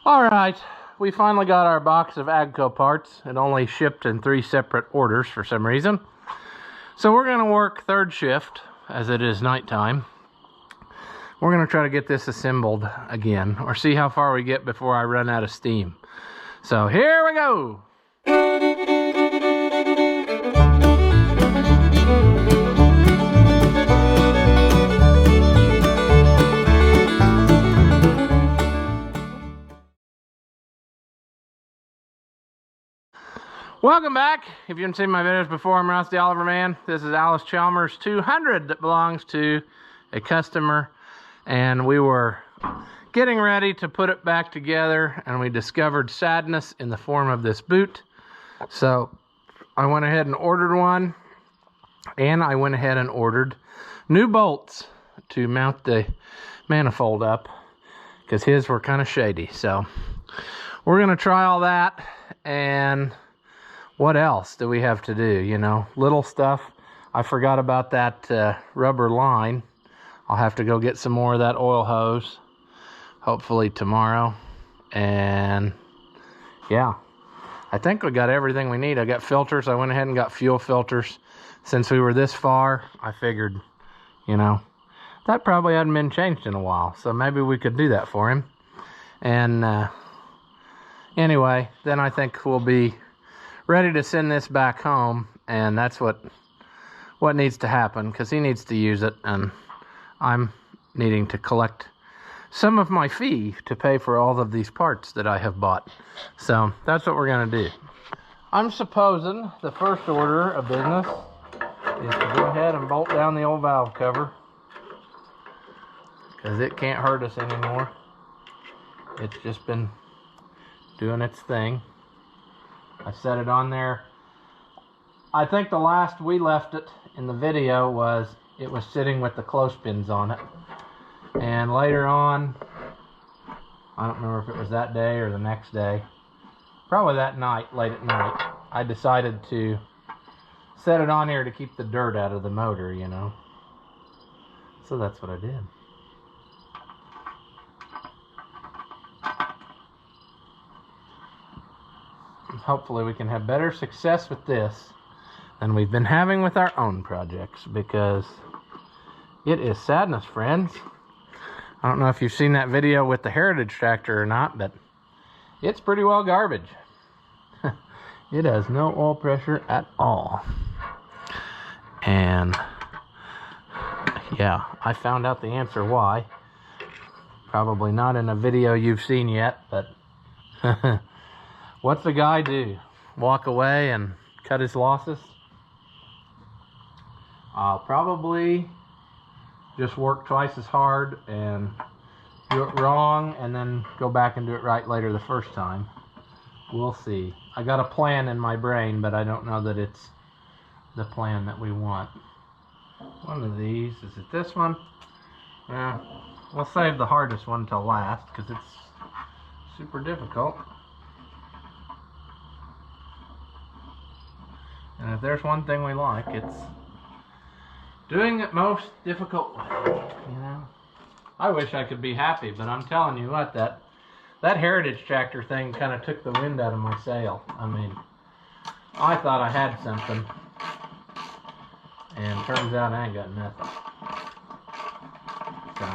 Alright, we finally got our box of AGCO parts. It only shipped in 3 separate orders for some reason. So we're going to work third shift, as it is nighttime. We're going to try to get this assembled again, or see how far we get before I run out of steam. So here we go! Welcome back. If you haven't seen my videos before, I'm Ross the Oliver Man. This is Allis Chalmers 200 that belongs to a customer, and we were getting ready to put it back together, and we discovered sadness in the form of this boot. So I went ahead and ordered one, and I went ahead and ordered new bolts to mount the manifold up, because his were kind of shady. So we're going to try all that. And what else do we have to do? You know, little stuff. I forgot about that rubber line. I'll have to go get some more of that oil hose, hopefully tomorrow. And yeah, I think we got everything we need. I got filters. I went ahead and got fuel filters. Since we were this far, I figured, you know, that probably hadn't been changed in a while. So maybe we could do that for him. And anyway, then I think we'll be ready to send this back home, and that's what needs to happen, because he needs to use it, and I'm needing to collect some of my fee to pay for all of these parts that I have bought. So that's what we're going to do. I'm supposing the first order of business is to go ahead and bolt down the old valve cover, because it can't hurt us anymore. It's just been doing its thing. I set it on there. I think the last we left it in the video was it was sitting with the clothespins on it. And later on, I don't remember if it was that day or the next day, probably that night, late at night, I decided to set it on here to keep the dirt out of the motor, you know. So that's what I did. Hopefully we can have better success with this than we've been having with our own projects, because it is sadness, friends. I don't know if you've seen that video with the Heritage tractor or not, but it's pretty well garbage. It has no oil pressure at all. And yeah, I found out the answer why. Probably not in a video you've seen yet, but what's the guy do? Walk away and cut his losses? I'll probably just work twice as hard and do it wrong, and then go back and do it right later the first time. We'll see. I got a plan in my brain, but I don't know that it's the plan that we want. One of these. Is it this one? Yeah. We'll save the hardest one till last, because it's super difficult. And if there's one thing we like, it's doing it most difficult way, you know. I wish I could be happy, but I'm telling you what, that Heritage tractor thing kind of took the wind out of my sail. I mean, I thought I had something, and turns out I ain't got nothing. So,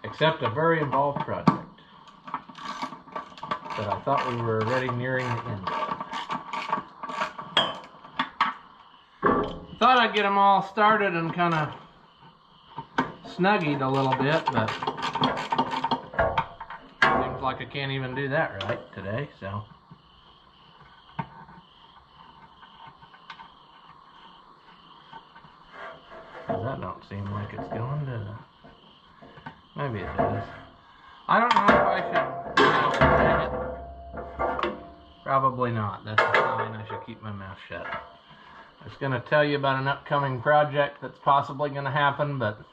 except a very involved project that I thought we were already nearing the end of. Thought I'd get them all started and kind of snuggied a little bit, but seems like I can't even do that right today, so. That don't seem like it's going, does it? Maybe it does. I don't know if I should hang it. Probably not. That's a sign I should keep my mouth shut. I was going to tell you about an upcoming project that's possibly going to happen, but it's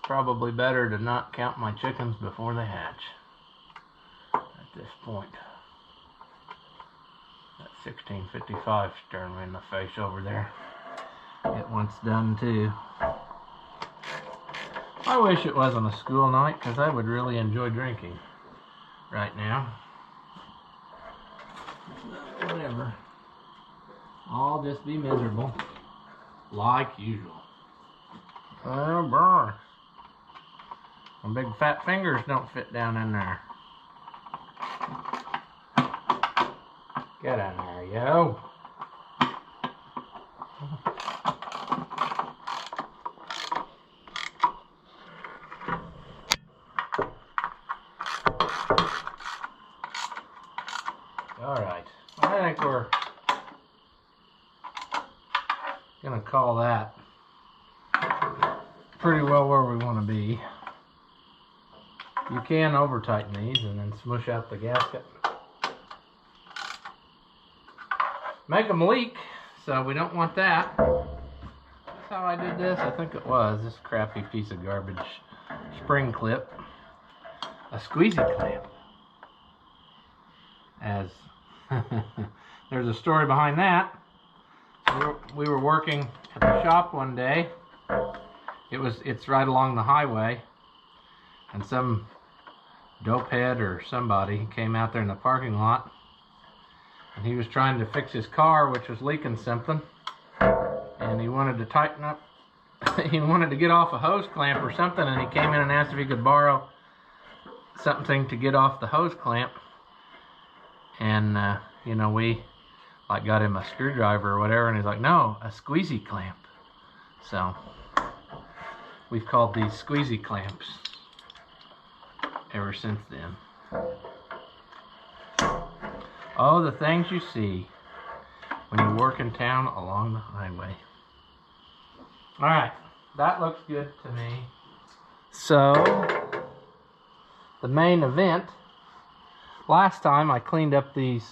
probably better to not count my chickens before they hatch at this point. That 1655 staring me in the face over there. It wants done too. I wish it wasn't a school night, because I would really enjoy drinking. right now. Whatever. I'll just be miserable, like usual. Oh, boy. My big fat fingers don't fit down in there. Get in there, yo. Alright, I think we're gonna call that pretty well where we want to be. You can over tighten these and then smush out the gasket. Make them leak, so we don't want that. That's how I did this. I think it was this crappy piece of garbage spring clip. A squeezy clamp. As there's a story behind that. We were working at the shop one day. It's right along the highway, and some dopehead or somebody came out there in the parking lot, and he was trying to fix his car, which was leaking something, and he wanted to tighten up. He wanted to get off a hose clamp or something, and he came in and asked if he could borrow something to get off the hose clamp. And you know, we like got him a screwdriver or whatever, and he's like, no, a squeezy clamp. So we've called these squeezy clamps ever since then. Oh, the things you see when you work in town along the highway. Alright, that looks good to me. So, the main event. Last time I cleaned up these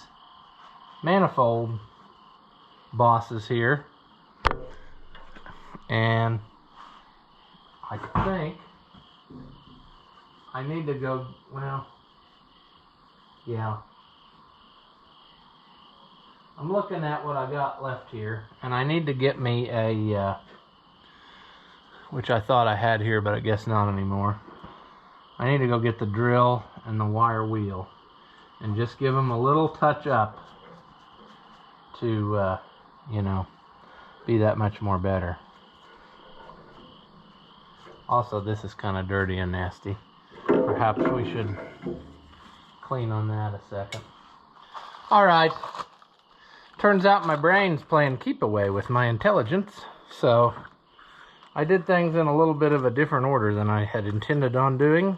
manifold bosses here, and I think I need to go, well, yeah. I'm looking at what I got left here, and I need to get me a, which I thought I had here, but I guess not anymore. I need to go get the drill and the wire wheel and just give them a little touch up to, you know, be that much more better. Also, this is kind of dirty and nasty. Perhaps we should clean on that a second. Alright. Turns out my brain's playing keep away with my intelligence, so I did things in a little bit of a different order than I had intended on doing.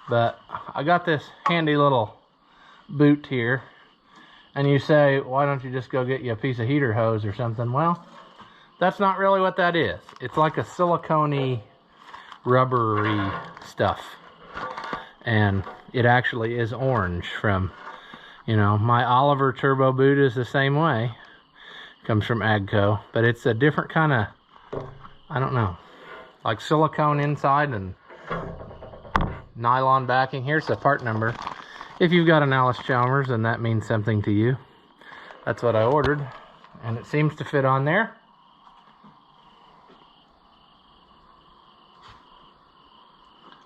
But I got this handy little boot here, and you say, why don't you just go get you a piece of heater hose or something? Well, that's not really what that is. It's like a silicone-y, rubbery stuff, and it actually is orange from, you know, my Oliver turbo boot is the same way. Comes from Agco, but it's a different kind of, I don't know, like silicone inside and nylon backing. Here's the part number. If you've got an Allis Chalmers, then that means something to you. That's what I ordered, and it seems to fit on there.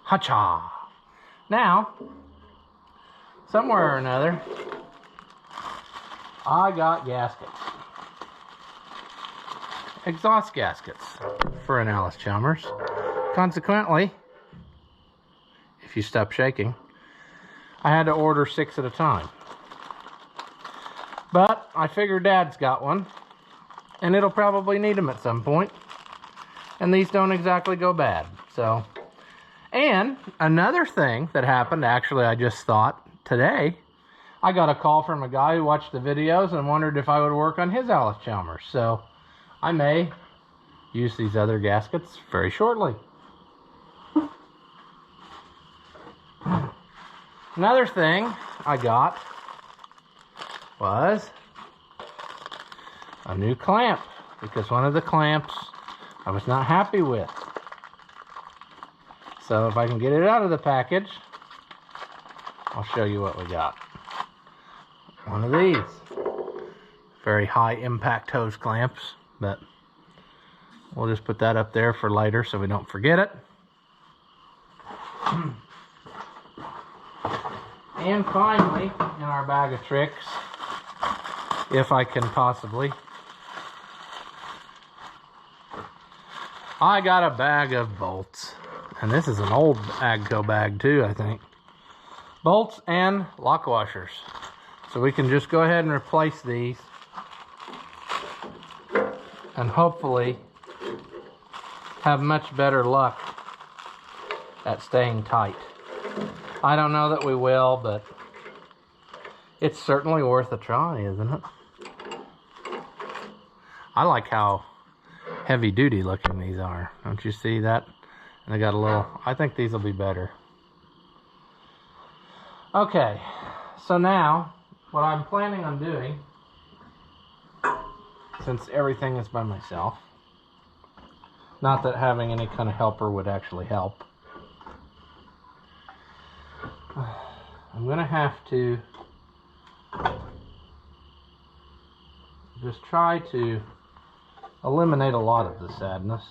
Ha-cha! Now, somewhere or another, I got gaskets. Exhaust gaskets for an Allis Chalmers. Consequently, if you stop shaking, I had to order 6 at a time. But I figure Dad's got one, and it'll probably need them at some point. And these don't exactly go bad, so. And another thing that happened, actually, I just thought today, I got a call from a guy who watched the videos and wondered if I would work on his Allis Chalmers. So I may use these other gaskets very shortly. Another thing I got was a new clamp, because one of the clamps I was not happy with. So if I can get it out of the package, I'll show you what we got. One of these. Very high impact hose clamps, but we'll just put that up there for later so we don't forget it. And finally, in our bag of tricks, if I can possibly, I got a bag of bolts. And this is an old AGCO bag too, I think. Bolts and lock washers. So we can just go ahead and replace these. And hopefully have much better luck at staying tight. I don't know that we will, but it's certainly worth a try, isn't it? I like how heavy duty looking these are. Don't you see that? And they got a little, I think these will be better. Okay, so now what I'm planning on doing, since everything is by myself, not that having any kind of helper would actually help, I'm gonna have to just try to eliminate a lot of the sadness.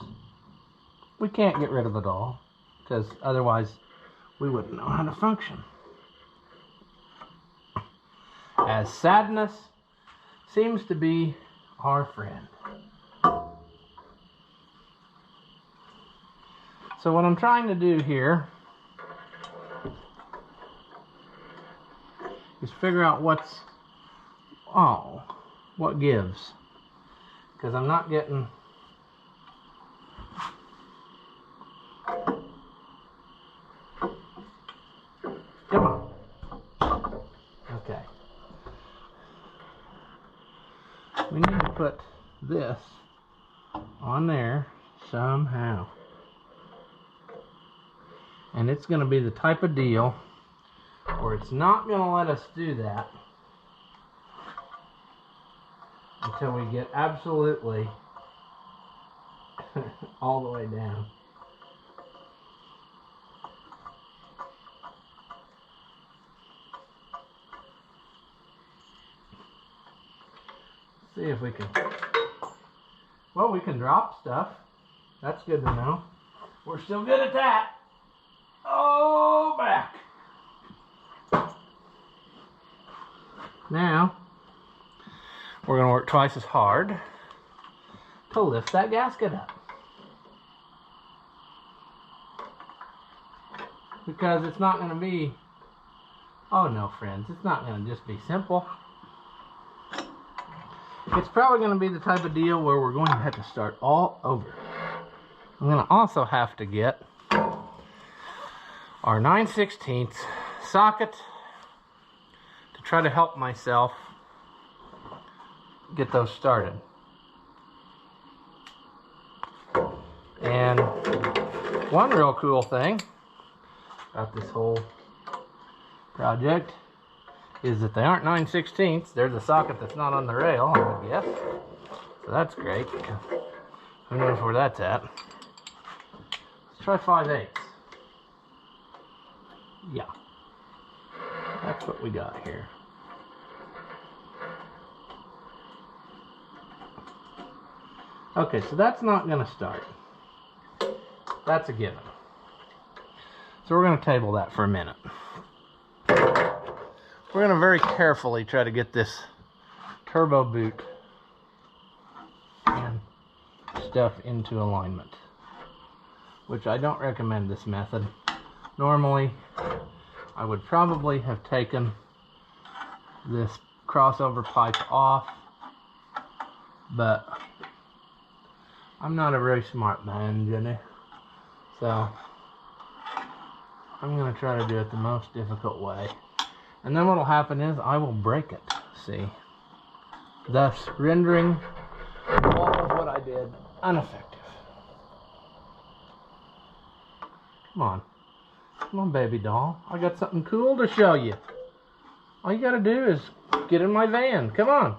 We can't get rid of it all, because otherwise we wouldn't know how to function. As sadness seems to be our friend. So what I'm trying to do here is figure out what gives. Because I'm not getting come on. Okay. We need to put this on there somehow. And it's going to be the type of deal where it's not going to let us do that until we get absolutely all the way down. See if we can, well, we can drop stuff. That's good to know. We're still good at that. Oh, back. Now, we're going to work twice as hard to lift that gasket up. Because it's not going to be, oh no friends, it's not going to just be simple. It's probably going to be the type of deal where we're going to have to start all over. I'm going to also have to get our 9/16 socket to try to help myself get those started. And one real cool thing about this whole project is that they aren't 9/16. There's a socket that's not on the rail, I would guess. So that's great. Who knows where that's at? Let's try 5/8. Yeah. That's what we got here. Okay, so that's not going to start. That's a given. So we're going to table that for a minute. We're going to very carefully try to get this turbo boot and stuff into alignment, which I don't recommend this method. Normally, I would probably have taken this crossover pipe off, but I'm not a very smart man, Jenny, so I'm going to try to do it the most difficult way. And then what will happen is I will break it, see? Thus rendering all of what I did ineffective. Come on. Come on, baby doll. I got something cool to show you. All you gotta do is get in my van. Come on.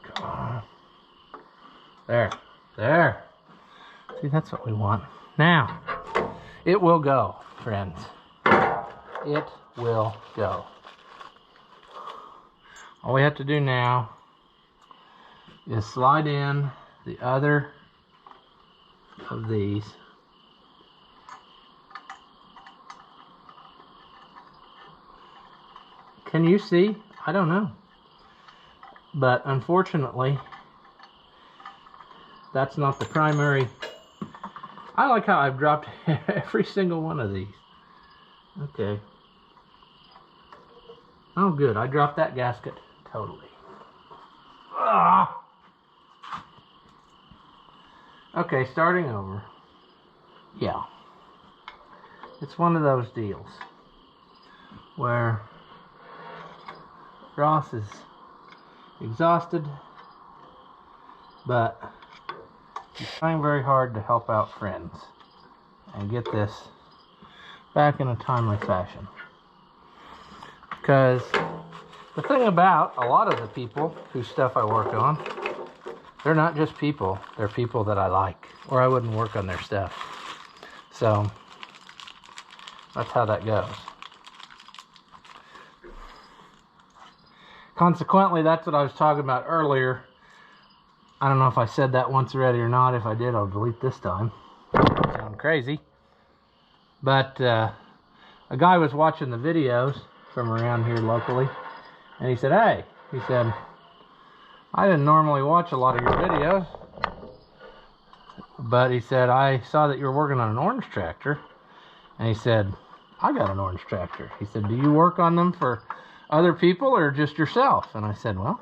Come on. There. There. See, that's what we want. Now, it will go, friends. It will go. All we have to do now is slide in the other of these Can you see? I don't know. But unfortunately, that's not the primary. I like how I've dropped every single one of these. Okay. Oh, good. I dropped that gasket totally. Ah. Okay, starting over. Yeah. It's one of those deals where Ross is exhausted, but he's trying very hard to help out friends and get this back in a timely fashion. Because the thing about a lot of the people whose stuff I work on, they're not just people, they're people that I like, or I wouldn't work on their stuff. So that's how that goes. Consequently, that's what I was talking about earlier. I don't know if I said that once already or not. If I did, I'll delete this time. Sound crazy. But a guy was watching the videos from around here locally, and he said, hey, he said, I didn't normally watch a lot of your videos, but he said, I saw that you were working on an orange tractor. And he said, I got an orange tractor. He said, do you work on them for other people or just yourself? And I said, well,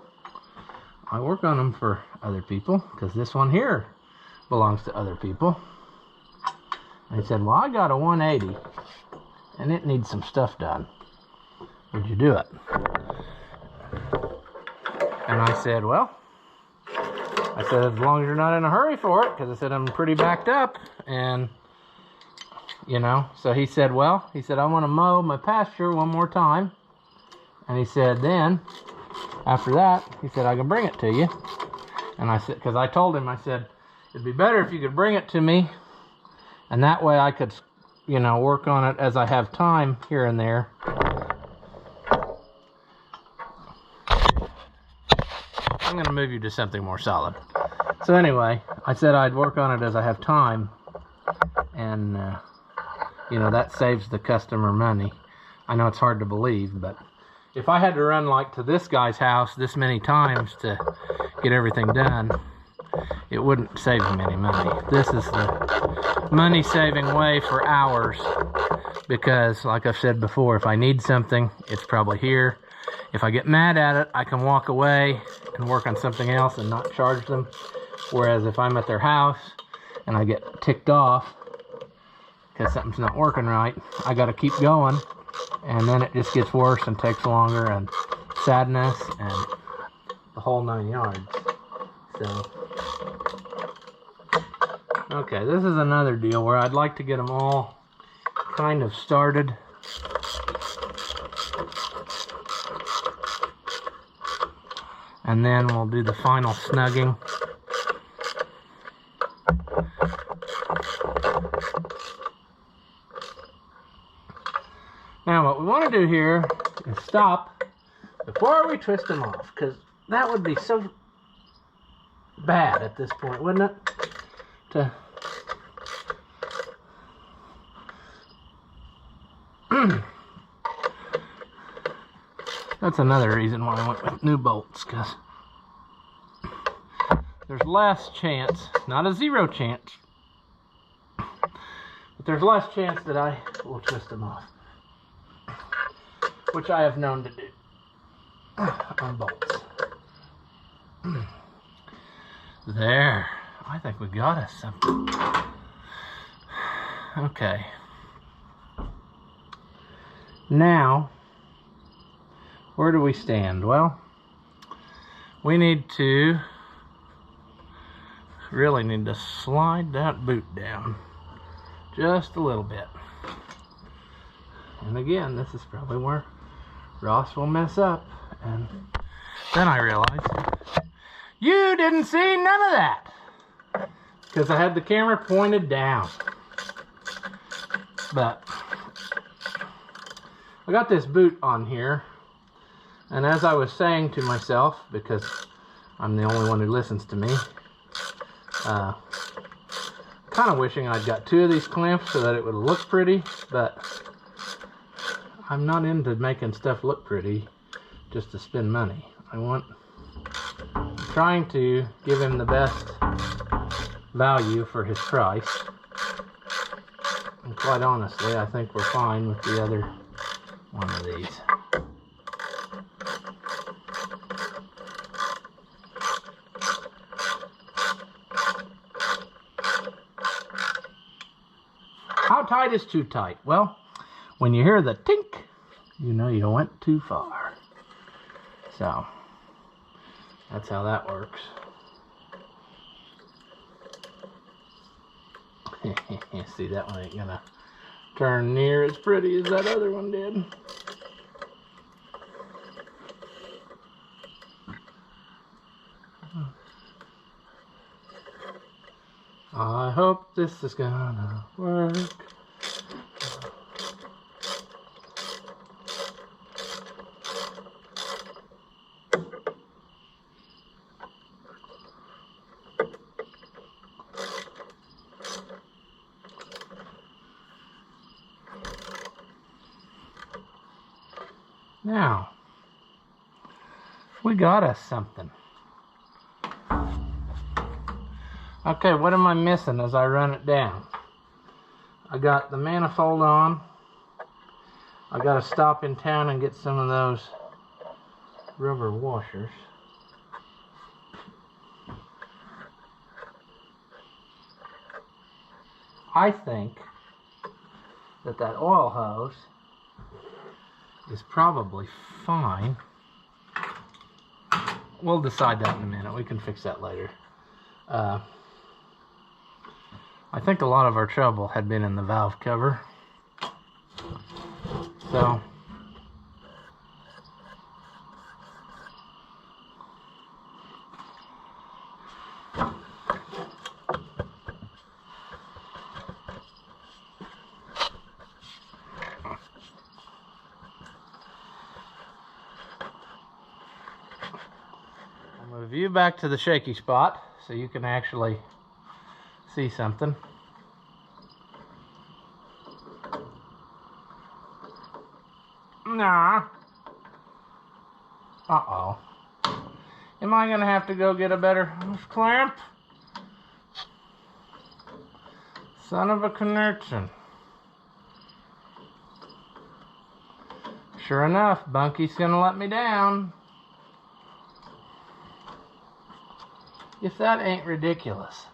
I work on them for other people because this one here belongs to other people. And he said, well, I got a 180 and it needs some stuff done. Would you do it? And I said, well, I said, as long as you're not in a hurry for it, because I said, I'm pretty backed up. And, you know, so he said, well, he said, I want to mow my pasture one more time. And he said, then, after that, he said, I can bring it to you. And I said, because I told him, I said, it'd be better if you could bring it to me. And that way I could, you know, work on it as I have time here and there. I'm going to move you to something more solid. So anyway, I said I'd work on it as I have time. And, you know, that saves the customer money. I know it's hard to believe, but if I had to run like to this guy's house this many times to get everything done, it wouldn't save him any money. This is the money-saving way for hours, because like I've said before, if I need something, it's probably here. If I get mad at it, I can walk away and work on something else and not charge them. Whereas if I'm at their house and I get ticked off because something's not working right, I got to keep going, and then it just gets worse and takes longer, and sadness and the whole 9 yards. So, okay, this is another deal where I'd like to get them all kind of started. And then we'll do the final snugging. Now what we want to do here is stop before we twist them off, because that would be so bad at this point, wouldn't it? That's another reason why I went with new bolts, because there's less chance, not a zero chance, but there's less chance that I will twist them off, which I have known to do on bolts. There, I think we got us something. Okay. Now, where do we stand? Well, we really need to slide that boot down just a little bit. And again, this is probably where Ross will mess up. And then I realized, you didn't see none of that, because I had the camera pointed down. But I got this boot on here, and as I was saying to myself, because I'm the only one who listens to me, kind of wishing I'd got 2 of these clamps so that it would look pretty, but I'm not into making stuff look pretty. just to spend money. I'm trying to give him the best value for his price. And quite honestly, I think we're fine with the other one of these. How tight is too tight? Well, when you hear the tink, you know you went too far. So, that's how that works. See, that one ain't gonna turn near as pretty as that other one did. I hope this is gonna work. Now, we got us something. Okay, what am I missing as I run it down? I got the manifold on. I got to stop in town and get some of those rubber washers. I think that that oil hose is probably fine. We'll decide that in a minute. We can fix that later. I think a lot of our trouble had been in the valve cover. So, I'm going to move you back to the shaky spot so you can actually see something. Nah. Uh-oh. Am I going to have to go get a better hose clamp? Son of a connection. Sure enough, Bunky's going to let me down. If that ain't ridiculous.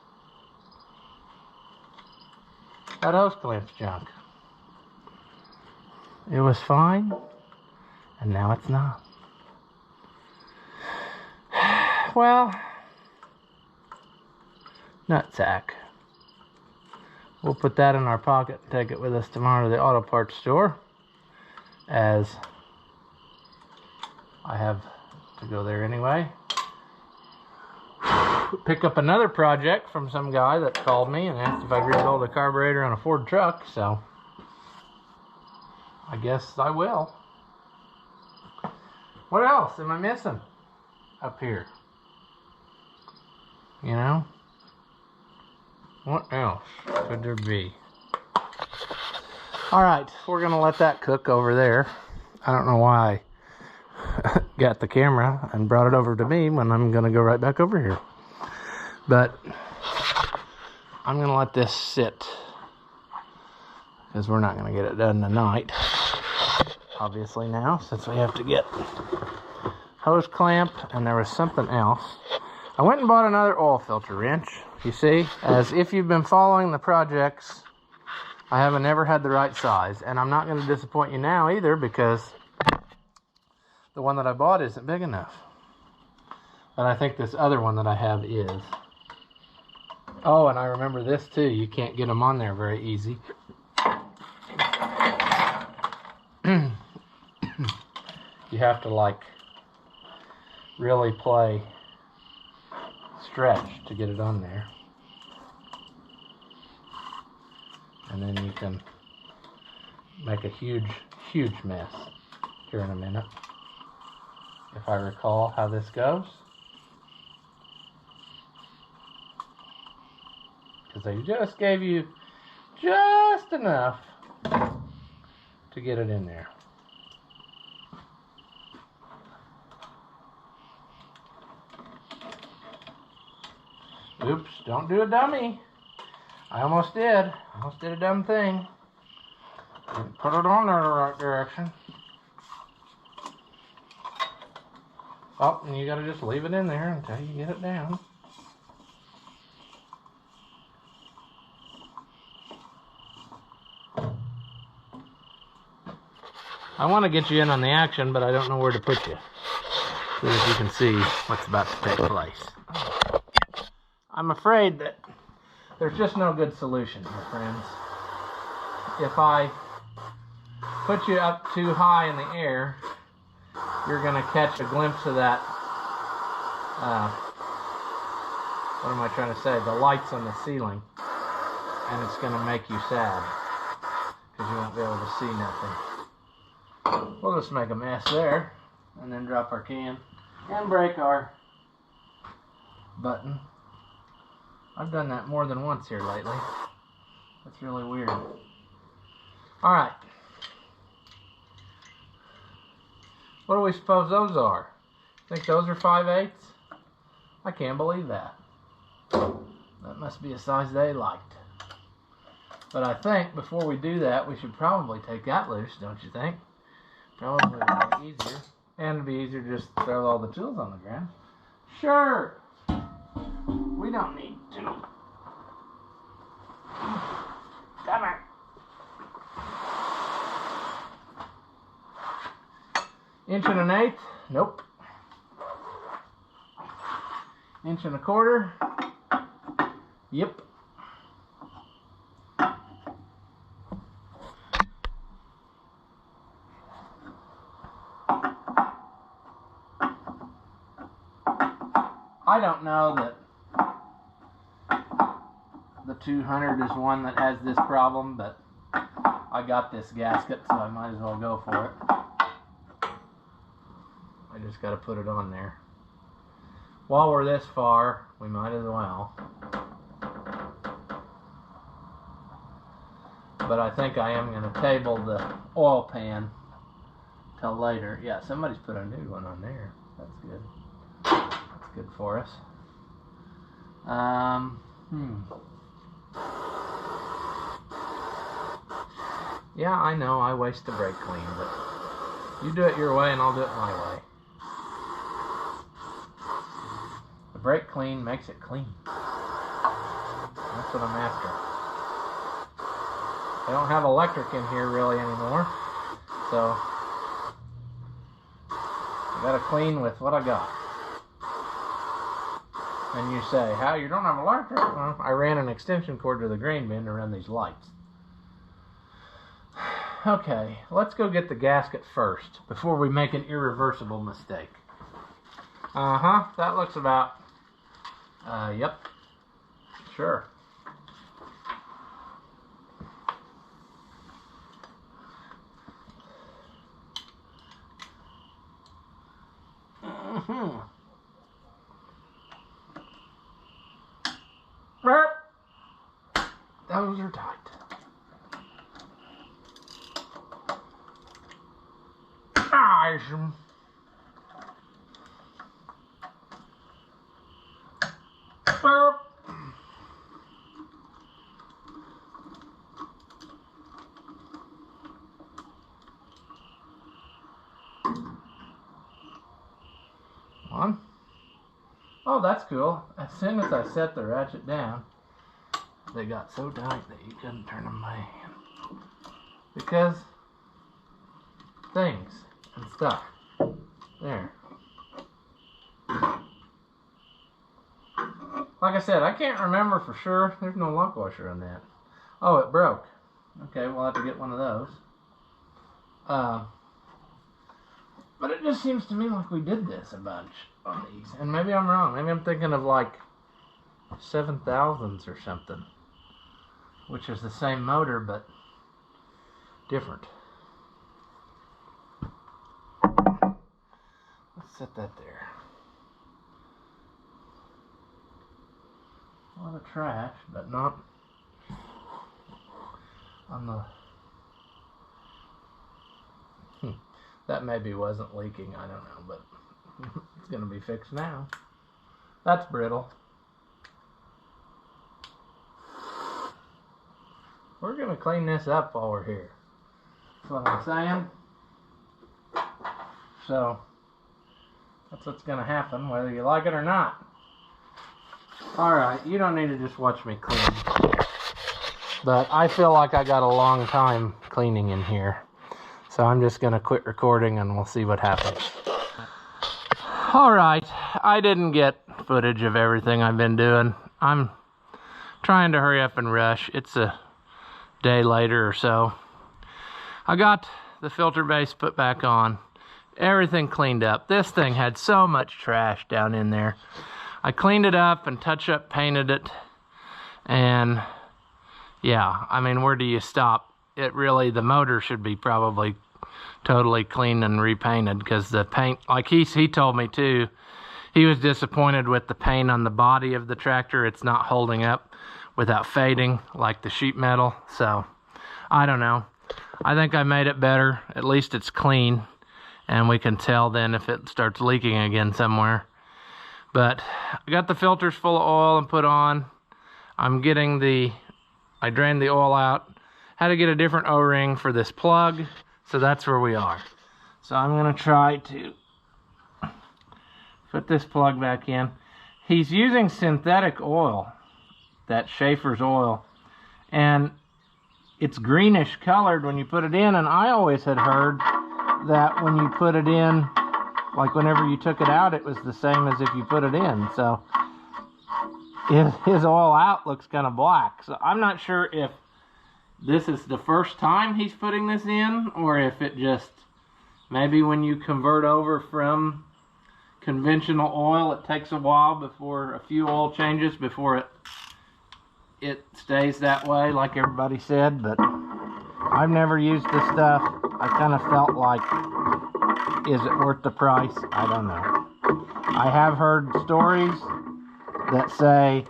That hose clamp's junk. It was fine, and now it's not. Well, nutsack. We'll put that in our pocket and take it with us tomorrow to the auto parts store, as I have to go there anyway. Pick up another project from some guy that called me and asked if I'd rebuild a carburetor on a Ford truck, so I guess I will. What else am I missing up here? You know? What else could there be? Alright, we're going to let that cook over there. I don't know why I got the camera and brought it over to me when I'm going to go right back over here. But I'm going to let this sit, because we're not going to get it done tonight. Obviously now, since we have to get hose clamp, and there was something else. I went and bought another oil filter wrench. You see, as if you've been following the projects, I haven't ever had the right size, and I'm not going to disappoint you now either, because the one that I bought isn't big enough. But I think this other one that I have is. Oh, and I remember this too. You can't get them on there very easy. You have to like really play stretch to get it on there. And then you can make a huge mess here in a minute. If I recall how this goes. Because they just gave you just enough to get it in there. Oops, don't do a dummy. I almost did. I almost did a dumb thing. Didn't put it on there the right direction. Oh, and you gotta just leave it in there until you get it down. I want to get you in on the action, but I don't know where to put you, so that you can see what's about to take place. I'm afraid that there's just no good solution, my friends. If I put you up too high in the air, you're going to catch a glimpse of that, what am I trying to say, the lights on the ceiling, and it's going to make you sad, because you won't be able to see nothing. We'll just make a mess there, and then drop our can, and break our button. I've done that more than once here lately. That's really weird. Alright. What do we suppose those are? Think those are 5/8? I can't believe that. That must be a size they liked. But I think before we do that, we should probably take that loose, don't you think? Probably would be easier. And it'd be easier to just throw all the tools on the ground. Sure! We don't need to. Come on. Inch and an eighth? Nope. Inch and a quarter? Yep. I don't know that the 200 is one that has this problem, but I got this gasket, so I might as well go for it. I just got to put it on there. While we're this far, we might as well. But I think I am going to table the oil pan till later. Yeah, somebody's put a new one on there. That's good. That's good for us. Yeah, I know I waste the brake clean, but you do it your way and I'll do it my way. The brake clean makes it clean. That's what I'm after. I don't have electric in here really anymore, so I gotta clean with what I got. And you say, how, you don't have electric? Well, I ran an extension cord to the grain bin to run these lights. Okay, let's go get the gasket first before we make an irreversible mistake. That looks about, yep, sure. Those are tight. One. Oh, that's cool. As soon as I set the ratchet down, they got so tight that you couldn't turn them by hand. Because things and stuff. There. Like I said, I can't remember for sure. There's no lock washer on that. Oh, it broke. Okay, we'll have to get one of those. But it just seems to me like we did this a bunch on these. And maybe I'm wrong. Maybe I'm thinking of like 7,000s or something. Which is the same motor, but different. Let's set that there. A lot of trash, but not on the... That maybe wasn't leaking, I don't know, but it's going to be fixed now. That's brittle. we're gonna clean this up while we're here. That's what I'm saying. So that's what's gonna happen, whether you like it or not. Alright, you don't need to just watch me clean. But I feel like I got a long time cleaning in here. So I'm just gonna quit recording and we'll see what happens. Alright, I didn't get footage of everything I've been doing. I'm trying to hurry up and rush. It's a day later or so. I got the filter base put back on. Everything cleaned up. This thing had so much trash down in there. I cleaned it up and touch-up painted it. And yeah, I mean, where do you stop? It really, the motor should be probably totally clean and repainted, because the paint, like he told me too, he was disappointed with the paint on the body of the tractor. It's not holding up without fading like the sheet metal. So I don't know. I think I made it better. At least it's clean, and we can tell then if it starts leaking again somewhere. But I got the filters full of oil and put on. I'm getting I drained the oil out. Had to get a different O-ring for this plug. So that's where we are. So I'm gonna try to put this plug back in. He's using synthetic oil, that Schaefer's oil, and it's greenish colored when you put it in, and I always had heard that when you put it in, like whenever you took it out, it was the same as if you put it in. So his oil out looks kind of black. So I'm not sure if this is the first time he's putting this in, or if it just, maybe when you convert over from conventional oil, it takes a while before, a few oil changes before it stays that way, like everybody said. But I've never used this stuff. I kind of felt like, is it worth the price? I don't know. I have heard stories that say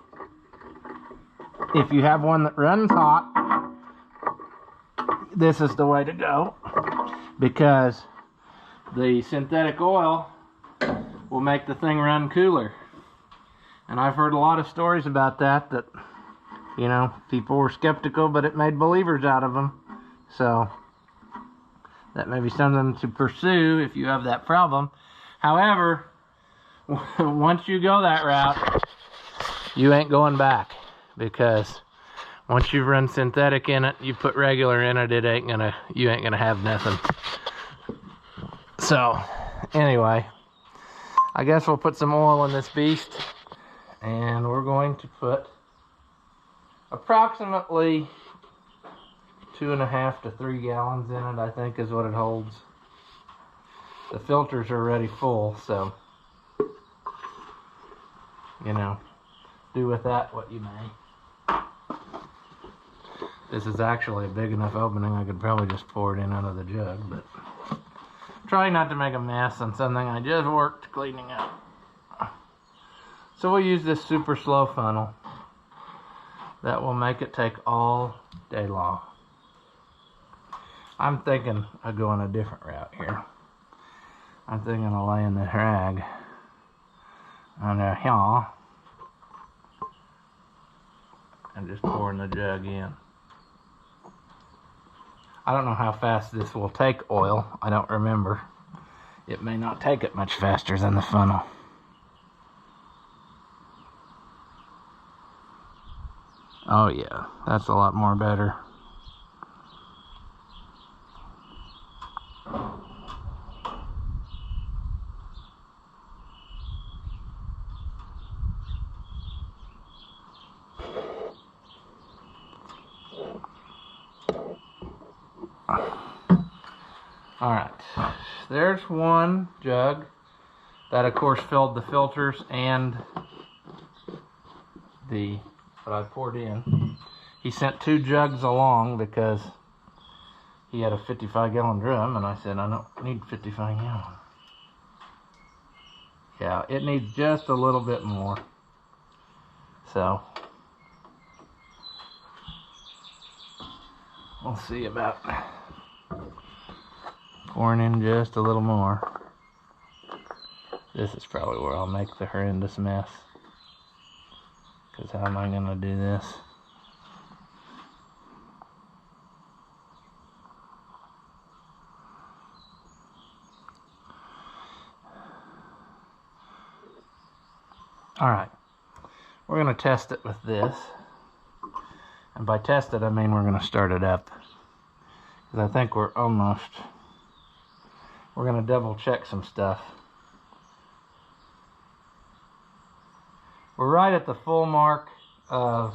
if you have one that runs hot, this is the way to go, because the synthetic oil will make the thing run cooler. And I've heard a lot of stories about that, you know, people were skeptical, but it made believers out of them. So that may be something to pursue if you have that problem. However, once you go that route, you ain't going back, because once you run synthetic in it, you put regular in it, you ain't gonna have nothing. So anyway, I guess we'll put some oil in this beast, and we're going to put approximately 2.5 to 3 gallons in it, I think is what it holds. The filters are already full, so you know, do with that what you may. This is actually a big enough opening, I could probably just pour it in out of the jug, but try not to make a mess on something I just worked cleaning up. So we'll use this super slow funnel. That will make it take all day long. I'm thinking of going a different route here. I'm thinking of laying the rag under here and just pouring the jug in. I don't know how fast this will take oil. I don't remember. It may not take it much faster than the funnel. Oh yeah, that's a lot more better. Alright, there's one jug that of course filled the filters and what I poured in. He sent 2 jugs along because he had a 55-gallon drum, and I said I don't need 55 gallons. Yeah, it needs just a little bit more. So we'll see about pouring in just a little more. This is probably where I'll make the horrendous mess, because how am I going to do this? All right, we're gonna test it with this. And by test it, I mean we're gonna start it up. Because I think we're gonna double check some stuff. We're right at the full mark of,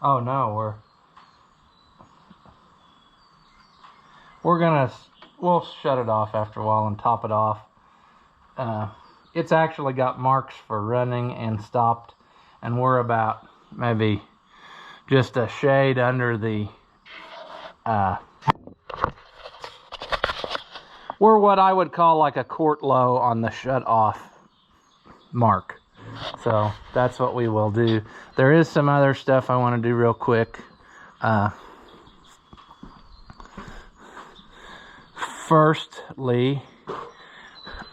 oh no, we'll shut it off after a while and top it off. It's actually got marks for running and stopped, and we're about maybe just a shade under the, we're what I would call like a quart low on the shut off mark. So that's what we will do. There is some other stuff I want to do real quick. Firstly,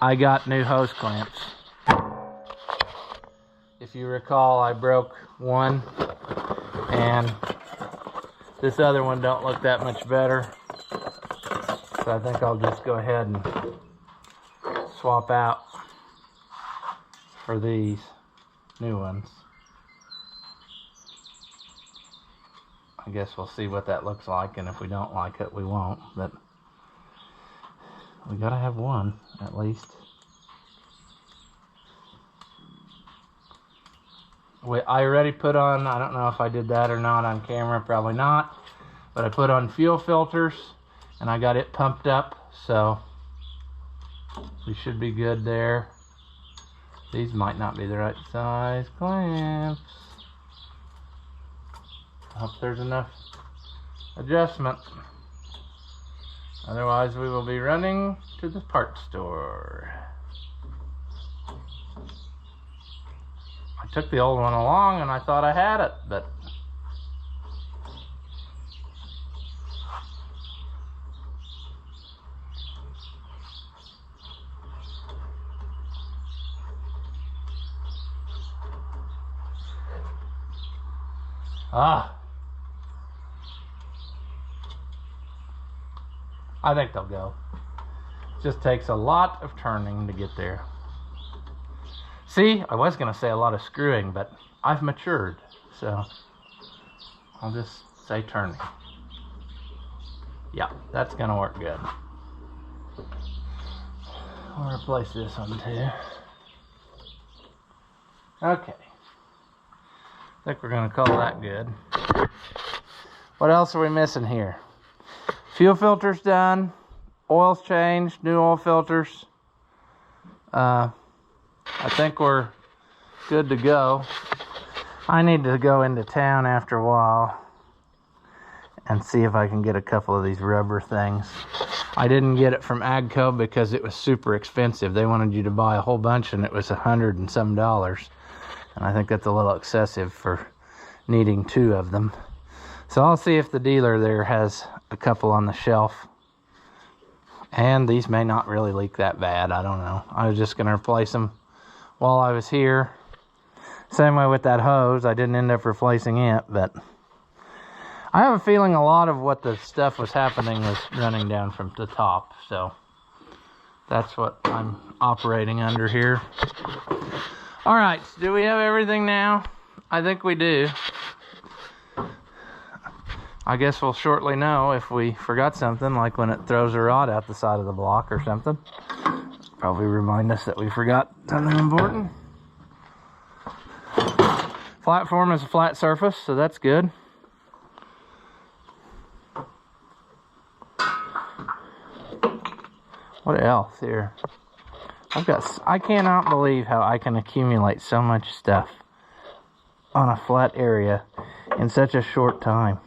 I got new hose clamps. If you recall, I broke one and this other one don't look that much better. So I think I'll just go ahead and swap out for these new ones. I guess we'll see what that looks like, and if we don't like it, we won't, but we gotta have one at least. I already put on, I don't know if I did that or not on camera, probably not, but I put on fuel filters and I got it pumped up, so we should be good there. These might not be the right size clamps. I hope there's enough adjustment. Otherwise, we will be running to the parts store. I took the old one along and I thought I had it, but I think they'll go. It just takes a lot of turning to get there. See, I was going to say a lot of screwing, but I've matured, so I'll just say turning. Yeah, that's going to work good. I'll replace this one too. Okay. I think we're going to call that good. What else are we missing here? Fuel filters done. Oil's changed. New oil filters. I think we're good to go. I need to go into town after a while and see if I can get a couple of these rubber things. I didn't get it from Agco because it was super expensive. They wanted you to buy a whole bunch and it was $100 and some. And I think that's a little excessive for needing 2 of them. So I'll see if the dealer there has a couple on the shelf. And these may not really leak that bad. I don't know. I was just going to replace them while I was here. Same way with that hose. I didn't end up replacing it, but I have a feeling a lot of what the stuff was happening was running down from the top. So that's what I'm operating under here. All right, do we have everything now? I think we do. I guess we'll shortly know if we forgot something, like when it throws a rod out the side of the block or something. Probably remind us that we forgot something important. Platform is a flat surface, so that's good. What else here? I cannot believe how I can accumulate so much stuff on a flat area in such a short time.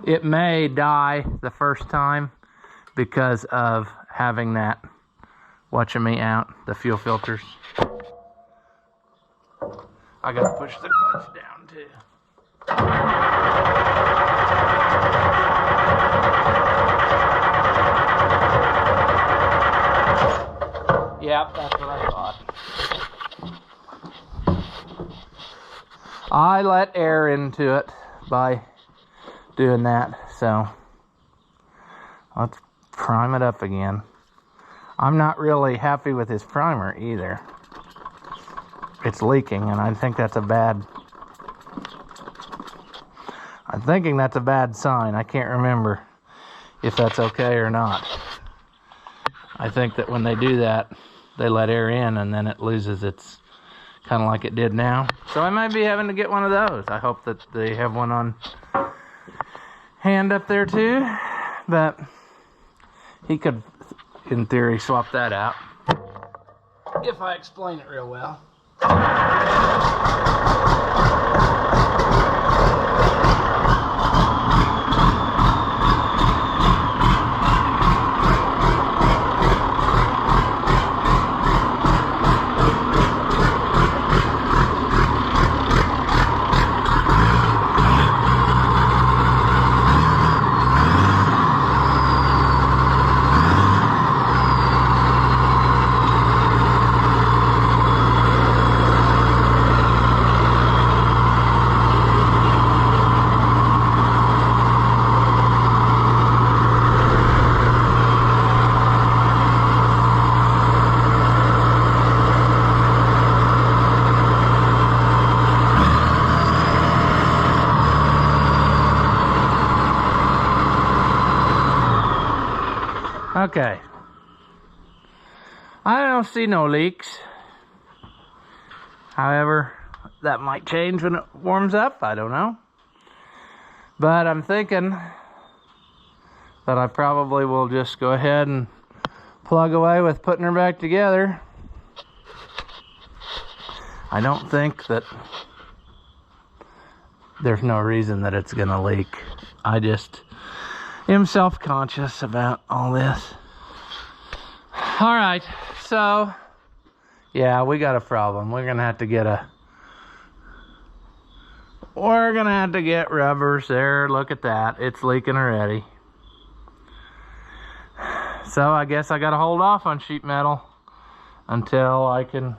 It may die the first time because of having that watching me out, the fuel filters. I gotta push the clutch down too. Yep, that's what I thought. I let air into it by doing that, so let's prime it up again. I'm not really happy with his primer either. It's leaking, and I think that's a bad... I'm thinking that's a bad sign. I can't remember if that's okay or not. I think that when they do that, they let air in and then it loses its... kind of like it did now. So I might be having to get one of those. I hope that they have one on hand up there too. But he could, in theory, swap that out. If I explain it real well. Okay. I don't see no leaks. However, that might change when it warms up. I don't know. But I'm thinking that I probably will just go ahead and plug away with putting her back together. I don't think that there's no reason that it's gonna leak. I just am self-conscious about all this. All right, so yeah, we got a problem. We're gonna have to get rubbers there. Look at that, it's leaking already. So I guess I gotta hold off on sheet metal until I can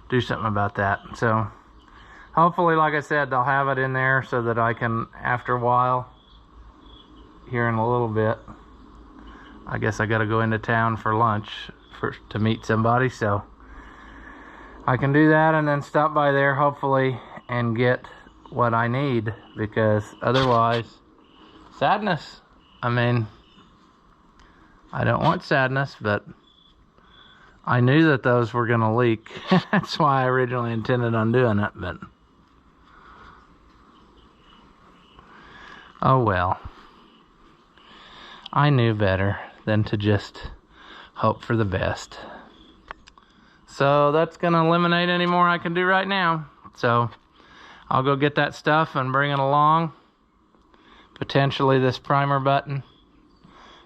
do something about that. So hopefully, like I said, they'll have it in there so that I can, after a while, here in a little bit, I guess I gotta go into town for lunch to meet somebody, so I can do that and then stop by there hopefully and get what I need, because otherwise, sadness. I mean, I don't want sadness, but I knew that those were gonna leak. That's why I originally intended on doing it, but oh well. I knew better than to just hope for the best. So that's gonna eliminate any more I can do right now. So I'll go get that stuff and bring it along. Potentially this primer button.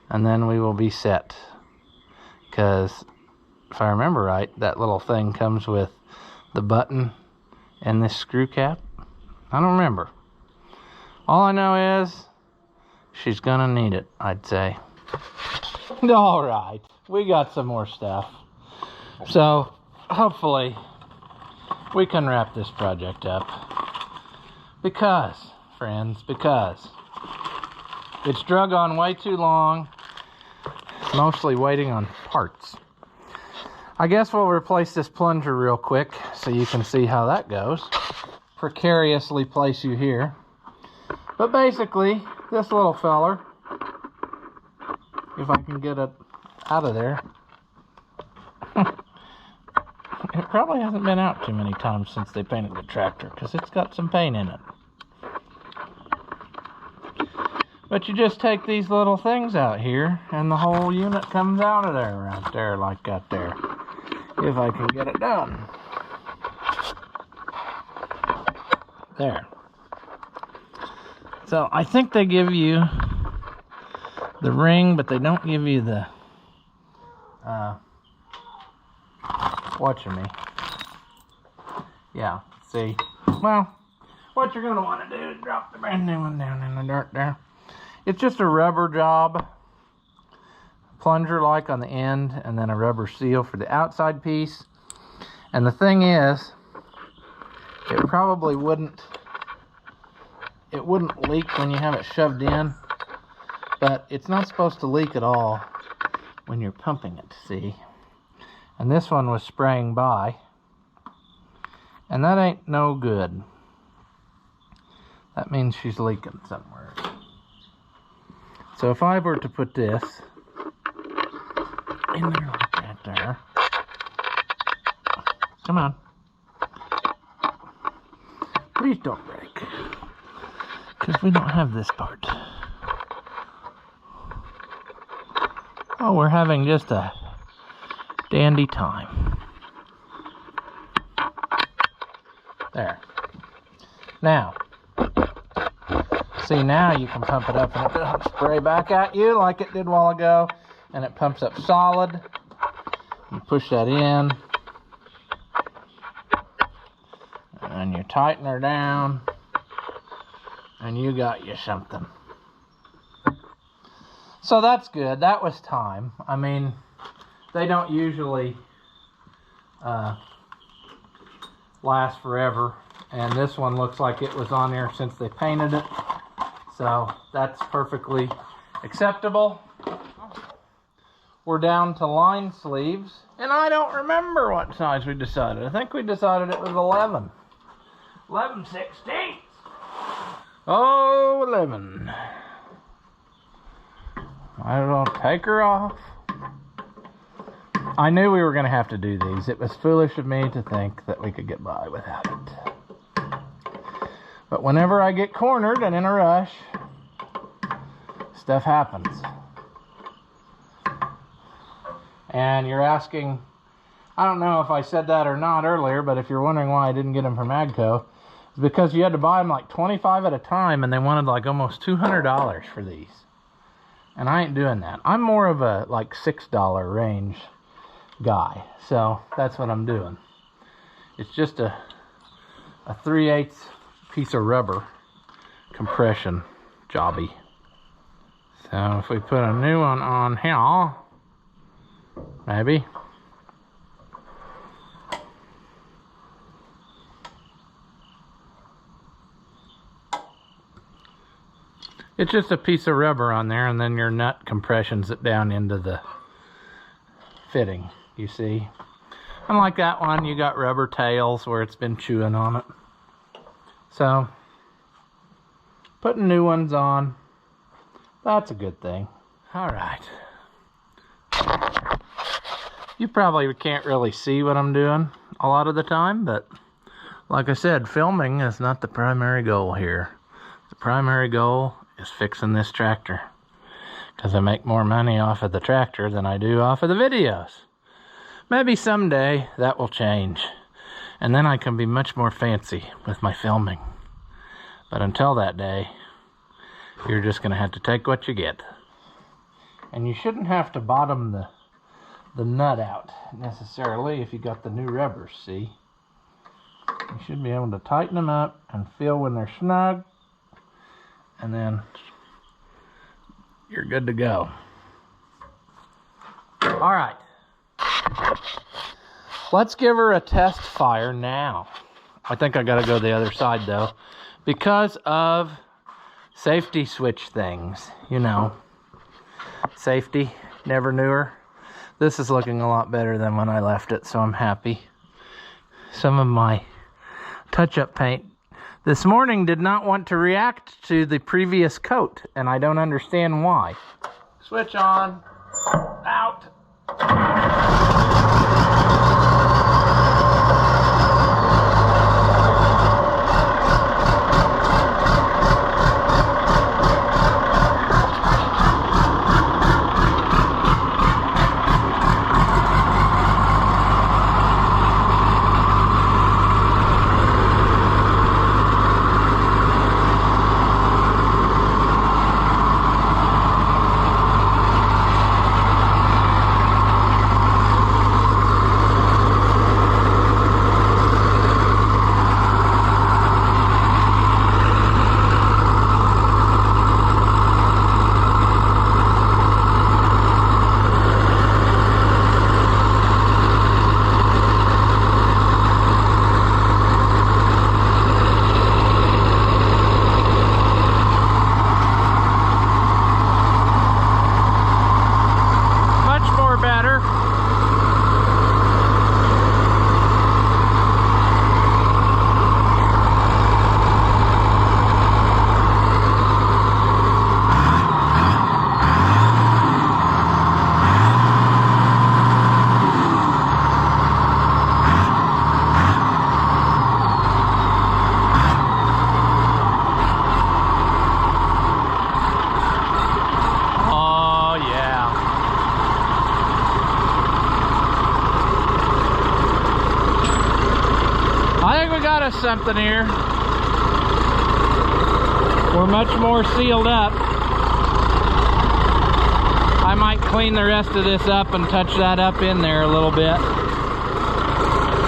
And then we will be set. Because if I remember right, that little thing comes with the button and this screw cap. I don't remember. All I know is she's gonna need it, I'd say. All right, we got some more stuff. So hopefully we can wrap this project up. Because, friends, because it's drug on way too long. Mostly waiting on parts. I guess we'll replace this plunger real quick so you can see how that goes. Precariously place you here. But basically, this little feller, if I can get it out of there, it probably hasn't been out too many times since they painted the tractor, because it's got some paint in it. But you just take these little things out here, and the whole unit comes out of there, right there, like that there. If I can get it done. There. So I think they give you the ring, but they don't give you the watching me. Yeah, see. Well, what you're gonna want to do is drop the brand new one down in the dirt there. It's just a rubber job, plunger like on the end, and then a rubber seal for the outside piece. And the thing is, it probably wouldn't leak when you have it shoved in, but it's not supposed to leak at all when you're pumping it, see? And this one was spraying by, and that ain't no good. That means she's leaking somewhere. So if I were to put this in there like that there. Come on. Please don't break. Because we don't have this part. Oh, we're having just a dandy time. There. Now, see, now you can pump it up and it doesn't spray back at you like it did a while ago. And it pumps up solid. You push that in. And you tighten her down. And you got you something. So that's good. That was time. I mean, they don't usually last forever. And this one looks like it was on there since they painted it. So that's perfectly acceptable. We're down to line sleeves. And I don't remember what size we decided. I think we decided it was 11. 11/16. Oh, 11. I will take her off. I knew we were going to have to do these. It was foolish of me to think that we could get by without it. But whenever I get cornered and in a rush, stuff happens. And you're asking, I don't know if I said that or not earlier, but if you're wondering why I didn't get them from Agco, it's because you had to buy them like 25 at a time, and they wanted like almost $200 for these. And I ain't doing that. I'm more of a like $6 range guy, so that's what I'm doing. It's just a 3/8 piece of rubber compression jobby. So if we put a new one on here, maybe. It's just a piece of rubber on there, and then your nut compressions it down into the fitting, you see. Unlike that one, you got rubber tails where it's been chewing on it. So, putting new ones on, that's a good thing. All right. You probably can't really see what I'm doing a lot of the time, but like I said, filming is not the primary goal here. The primary goal is fixing this tractor, because I make more money off of the tractor than I do off of the videos. Maybe someday that will change, and then I can be much more fancy with my filming. But until that day, you're just going to have to take what you get. And you shouldn't have to bottom the nut out necessarily if you got the new rubbers, see? You should be able to tighten them up and feel when they're snug, and then you're good to go. All right. Let's give her a test fire now. I think I gotta go the other side though, because of safety switch things, you know. Safety, never knew her. This is looking a lot better than when I left it, so I'm happy. Some of my touch-up paint this morning did not want to react to the previous coat, and I don't understand why. Switch on, out. noticed something here. We're much more sealed up. I might clean the rest of this up and touch that up in there a little bit.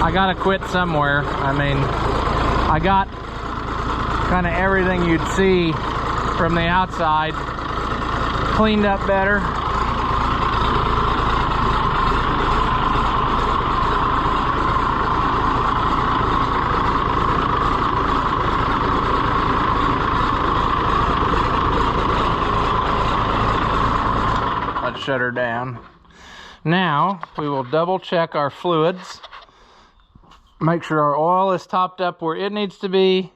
I gotta quit somewhere. I mean, I got kind of everything you'd see from the outside cleaned up better. Let's shut her down. Now we will double check our fluids, make sure our oil is topped up where it needs to be,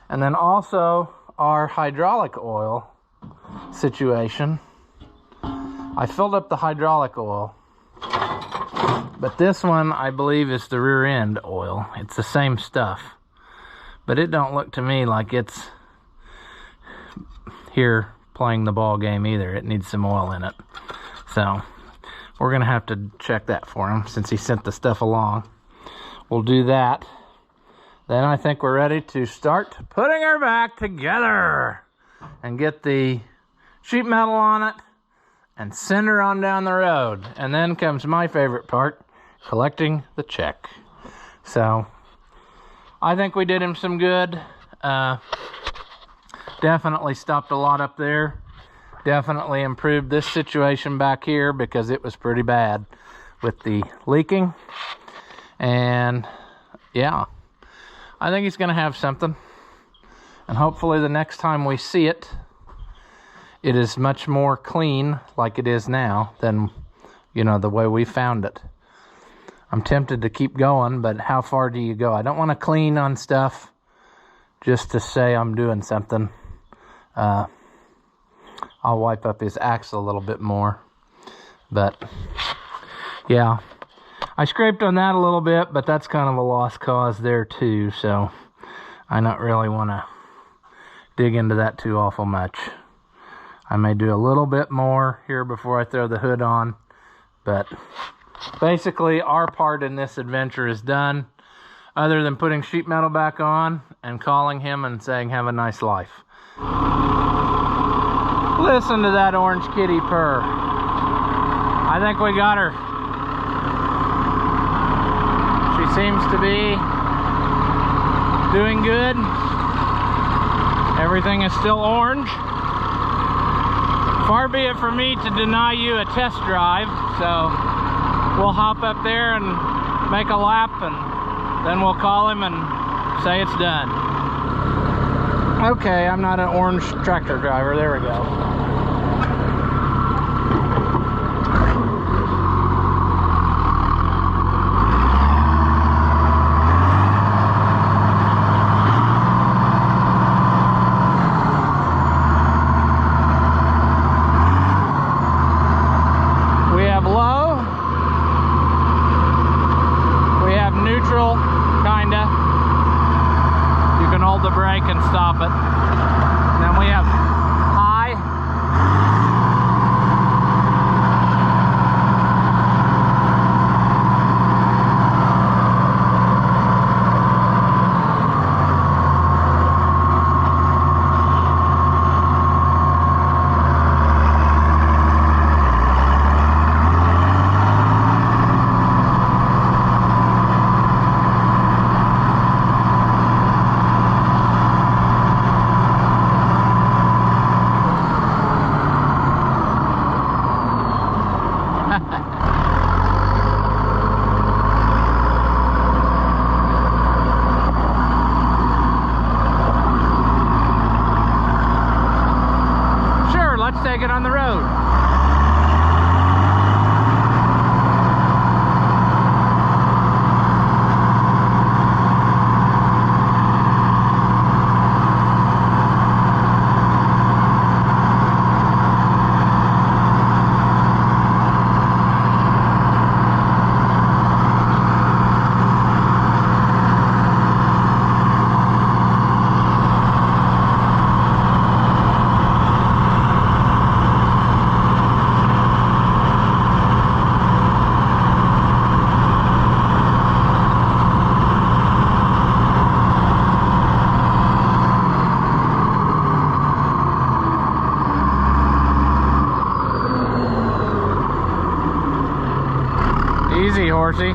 and then also our hydraulic oil situation. I filled up the hydraulic oil, but this one I believe is the rear end oil. It's the same stuff, but it don't look to me like it's here playing the ball game either. It needs some oil in it, so we're gonna have to check that for him since he sent the stuff along. We'll do that. Then I think we're ready to start putting her back together and get the sheet metal on it and send her on down the road. And then comes my favorite part, collecting the check. So I think we did him some good. Definitely stopped a lot up there. Definitely improved this situation back here because it was pretty bad with the leaking. And yeah, I think he's gonna have something, and hopefully the next time we see it, it is much more clean like it is now than, you know, the way we found it. I'm tempted to keep going, but how far do you go? I don't want to clean on stuff just to say I'm doing something. I'll wipe up his axle a little bit more, but yeah, I scraped on that a little bit, but that's kind of a lost cause there too, so I don't really want to dig into that too awful much. I may do a little bit more here before I throw the hood on, but basically our part in this adventure is done, other than putting sheet metal back on and calling him and saying have a nice life. Listen to that orange kitty purr. I think we got her. She seems to be doing good. Everything is still orange. Far be it for me to deny you a test drive, so we'll hop up there and make a lap, and then we'll call him and say it's done. Okay, I'm not an orange tractor driver. There we go. The brake and stop it. And then we have high. Take it on the road. Easy, horsey.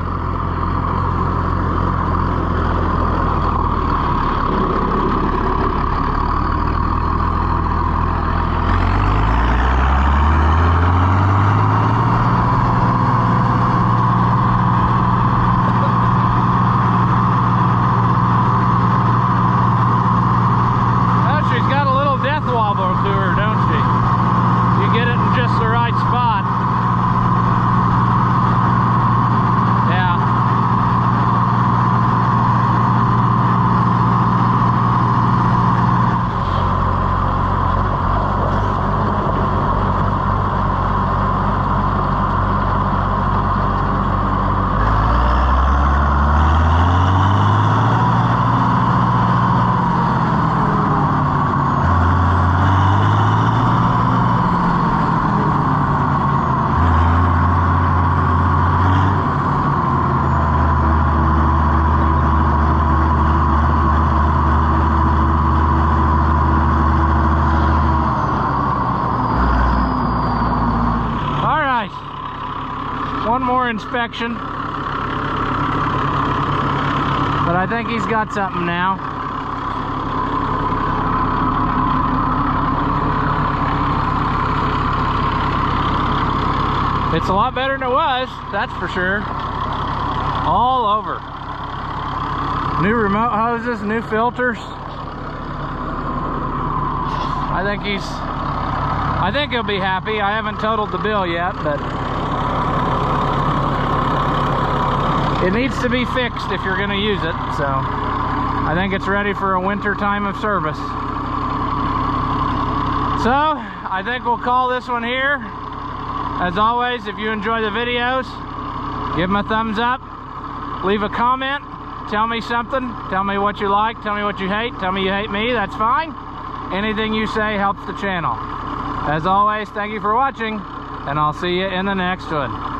One more inspection, but I think he's got something now. It's a lot better than it was, that's for sure. All over. New remote hoses, new filters. I think he'll be happy. I haven't totaled the bill yet, but it needs to be fixed if you're going to use it, so I think it's ready for a winter time of service. So I think we'll call this one here. As always, if you enjoy the videos, give them a thumbs up, leave a comment, tell me something, tell me what you like, tell me what you hate, tell me you hate me, that's fine. Anything you say helps the channel. As always, thank you for watching, and I'll see you in the next one.